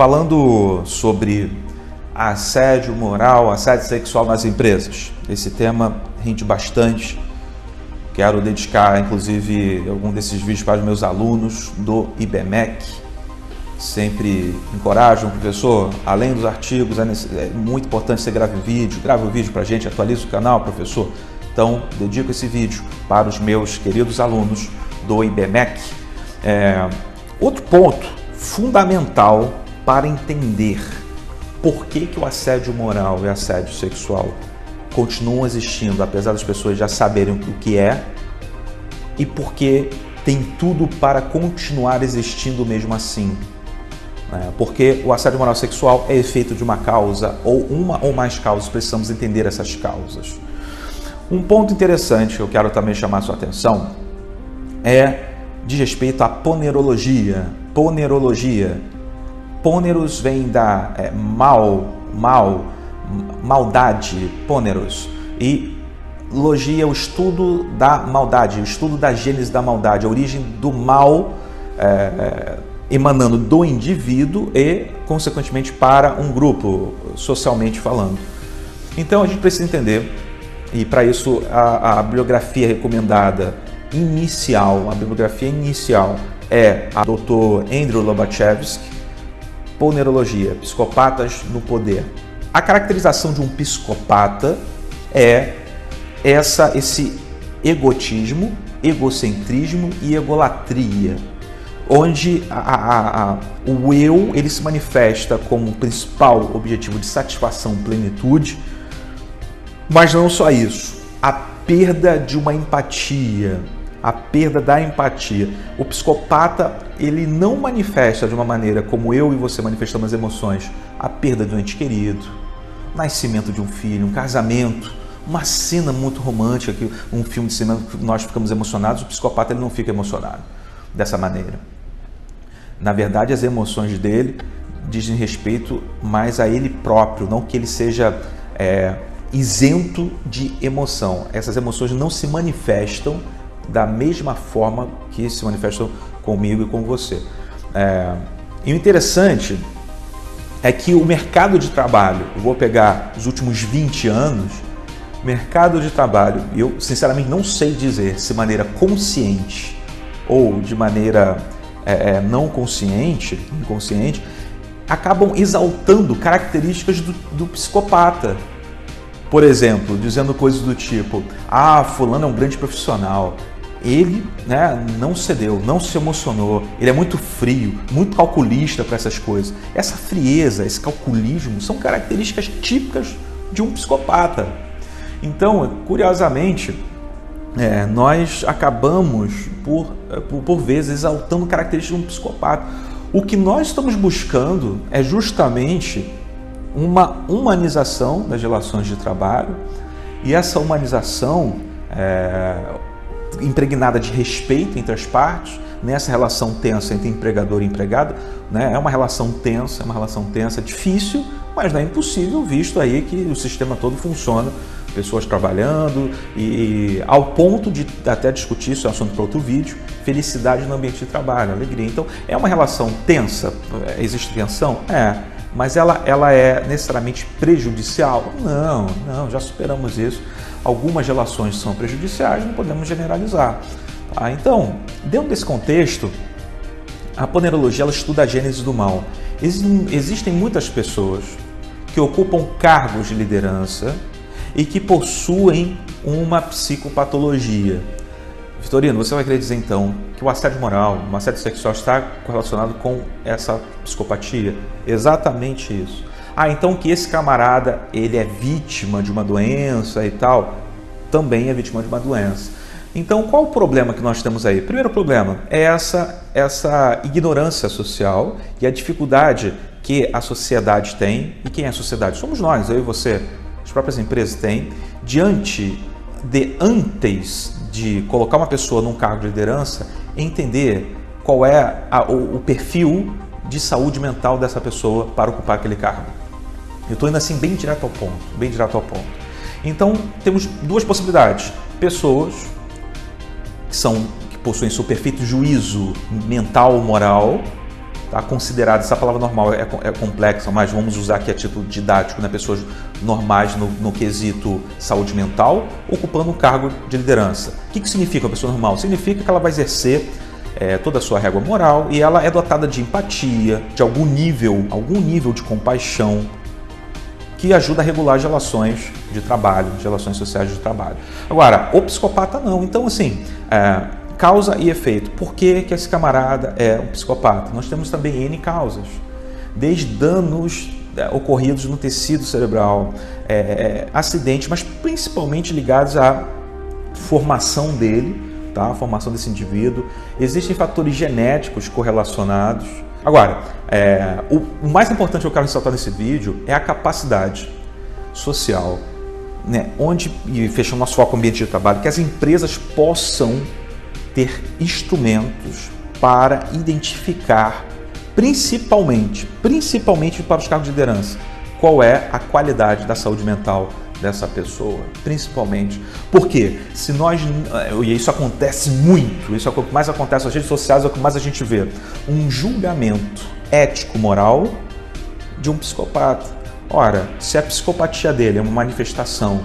falando sobre assédio moral, assédio sexual nas empresas. Esse tema rende bastante. Quero dedicar, inclusive, algum desses vídeos para os meus alunos do IBMEC. Sempre encorajo o professor, além dos artigos, é muito importante que você grave o vídeo para a gente, atualize o canal, professor. Então, dedico esse vídeo para os meus queridos alunos do IBMEC. Outro ponto fundamental para entender por que o assédio moral e assédio sexual continuam existindo, apesar das pessoas já saberem o que é, e porque tem tudo para continuar existindo mesmo assim. Porque o assédio moral sexual é efeito de uma causa ou uma ou mais causas, precisamos entender essas causas. Um ponto interessante que eu quero também chamar a sua atenção diz respeito à ponerologia. Pôneros vem da maldade, pôneros, e logia, o estudo da maldade, o estudo da gênese da maldade, a origem do mal emanando do indivíduo e, consequentemente, para um grupo, socialmente falando. Então, a gente precisa entender, e para isso a bibliografia recomendada inicial, é a Dr. Andrew Lobachevsky, Ponerologia, Psicopatas no Poder. A caracterização de um psicopata é esse egotismo, egocentrismo e egolatria, onde o eu ele se manifesta como principal objetivo de satisfação, plenitude, mas não só isso, a perda de uma empatia, a perda da empatia. O psicopata ele não manifesta de uma maneira como eu e você manifestamos as emoções, a perda de um ente querido, nascimento de um filho, um casamento, uma cena muito romântica, um filme de cinema que nós ficamos emocionados. O psicopata ele não fica emocionado dessa maneira. Na verdade, as emoções dele dizem respeito mais a ele próprio, não que ele seja isento de emoção. Essas emoções não se manifestam da mesma forma que se manifestam comigo e com você. E o interessante é que o mercado de trabalho, eu vou pegar os últimos 20 anos, mercado de trabalho, eu sinceramente não sei dizer se de maneira consciente ou de maneira não consciente, inconsciente, acabam exaltando características do psicopata. Por exemplo, dizendo coisas do tipo, fulano é um grande profissional, ele não cedeu, não se emocionou, ele é muito frio, muito calculista para essas coisas. Essa frieza, esse calculismo são características típicas de um psicopata. Então, curiosamente, nós acabamos por vezes exaltando características de um psicopata. O que nós estamos buscando é justamente uma humanização das relações de trabalho, e essa humanização impregnada de respeito entre as partes, nessa relação tensa entre empregador e empregado, é uma relação tensa, difícil, mas não é impossível, visto aí que o sistema todo funciona, pessoas trabalhando, e ao ponto de até discutir, isso é um assunto para outro vídeo, felicidade no ambiente de trabalho, alegria. Então, é uma relação tensa, existe tensão? Mas ela é necessariamente prejudicial? Não, já superamos isso. Algumas relações são prejudiciais, não podemos generalizar. Então, dentro desse contexto, a ponerologia ela estuda a gênese do mal. Existem muitas pessoas que ocupam cargos de liderança e que possuem uma psicopatologia. Vitorino, você vai querer dizer então que o assédio moral, o assédio sexual está correlacionado com essa psicopatia? Exatamente isso. Então que esse camarada ele é vítima de uma doença e tal? Também é vítima de uma doença. Então qual o problema que nós temos aí? Primeiro problema é essa ignorância social e a dificuldade que a sociedade tem. E quem é a sociedade? Somos nós, eu e você. As próprias empresas têm, antes de colocar uma pessoa num cargo de liderança, entender qual é o perfil de saúde mental dessa pessoa para ocupar aquele cargo. Eu estou indo assim bem direto ao ponto. Então, temos duas possibilidades. Pessoas que possuem seu perfeito juízo mental, moral, tá? Considerado, essa palavra normal é complexa, mas vamos usar aqui a título didático, né? Pessoas normais no quesito saúde mental, ocupando um cargo de liderança. O que significa uma pessoa normal? Significa que ela vai exercer toda a sua régua moral e ela é dotada de empatia, de algum nível de compaixão, que ajuda a regular as relações de trabalho, as relações sociais de trabalho. Agora, o psicopata não. Então, assim, causa e efeito. Por que esse camarada é um psicopata? Nós temos também N causas. Desde danos ocorridos no tecido cerebral, acidentes, mas principalmente ligados à formação dele, tá? A formação desse indivíduo. Existem fatores genéticos correlacionados. Agora, o mais importante que eu quero ressaltar nesse vídeo é a capacidade social, né? Onde, e fechando nosso foco no ambiente de trabalho, que as empresas possam ter instrumentos para identificar, principalmente para os cargos de liderança, qual é a qualidade da saúde mental dessa pessoa, principalmente. Porque se nós, e isso acontece muito, isso é o que mais acontece nas redes sociais, é o que mais a gente vê, um julgamento ético-moral de um psicopata. Ora, se a psicopatia dele é uma manifestação,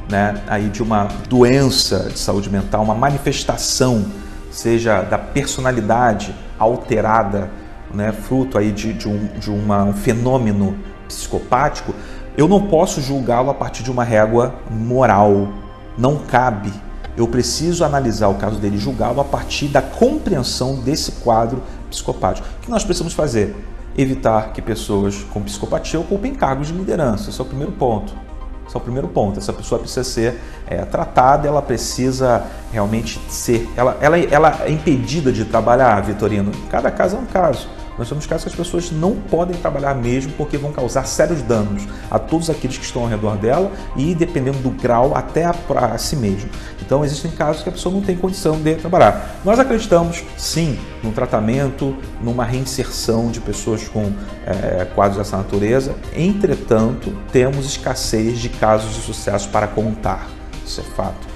né, aí de uma doença de saúde mental, uma manifestação, seja da personalidade alterada, né, fruto aí de um fenômeno psicopático, eu não posso julgá-lo a partir de uma régua moral. Não cabe. Eu preciso analisar o caso dele e julgá-lo a partir da compreensão desse quadro psicopático. O que nós precisamos fazer? Evitar que pessoas com psicopatia ocupem cargos de liderança. Esse é o primeiro ponto. Essa pessoa precisa ser tratada, ela precisa realmente ser... Ela é impedida de trabalhar, Vitorino. Cada caso é um caso. Nós temos casos que as pessoas não podem trabalhar mesmo porque vão causar sérios danos a todos aqueles que estão ao redor dela e, dependendo do grau, até a si mesmo. Então, existem casos que a pessoa não tem condição de trabalhar. Nós acreditamos, sim, no tratamento, numa reinserção de pessoas com quadros dessa natureza. Entretanto, temos escassez de casos de sucesso para contar. Isso é fato.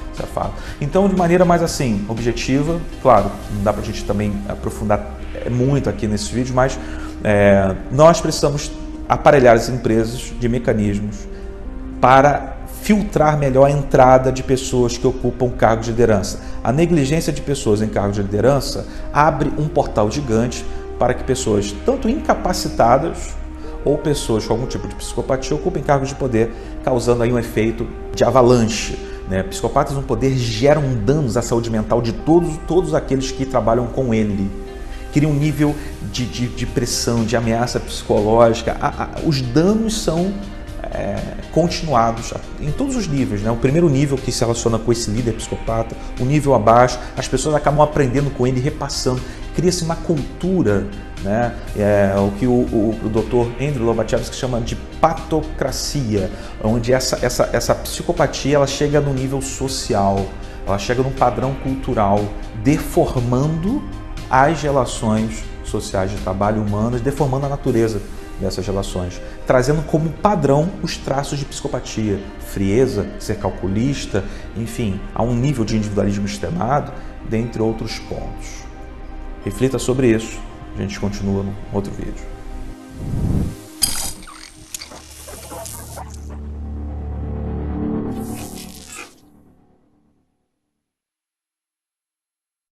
Então, de maneira mais assim, objetiva, claro, não dá para a gente também aprofundar muito aqui nesse vídeo, mas nós precisamos aparelhar as empresas de mecanismos para filtrar melhor a entrada de pessoas que ocupam cargos de liderança. A negligência de pessoas em cargos de liderança abre um portal gigante para que pessoas tanto incapacitadas ou pessoas com algum tipo de psicopatia ocupem cargos de poder, causando aí um efeito de avalanche. Psicopatas no poder geram danos à saúde mental de todos aqueles que trabalham com ele. Cria um nível de pressão, de ameaça psicológica. Os danos são continuados em todos os níveis. O primeiro nível, que se relaciona com esse líder psicopata, o nível abaixo, as pessoas acabam aprendendo com ele, repassando. Cria-se uma cultura, o que o Dr. Andrew Lobachevsky chama de patocracia, onde essa psicopatia ela chega no nível social, ela chega num padrão cultural, deformando as relações sociais de trabalho humanas, deformando a natureza dessas relações, trazendo como padrão os traços de psicopatia, frieza, ser calculista, enfim, a um nível de individualismo extremado, dentre outros pontos. Reflita sobre isso, a gente continua no outro vídeo.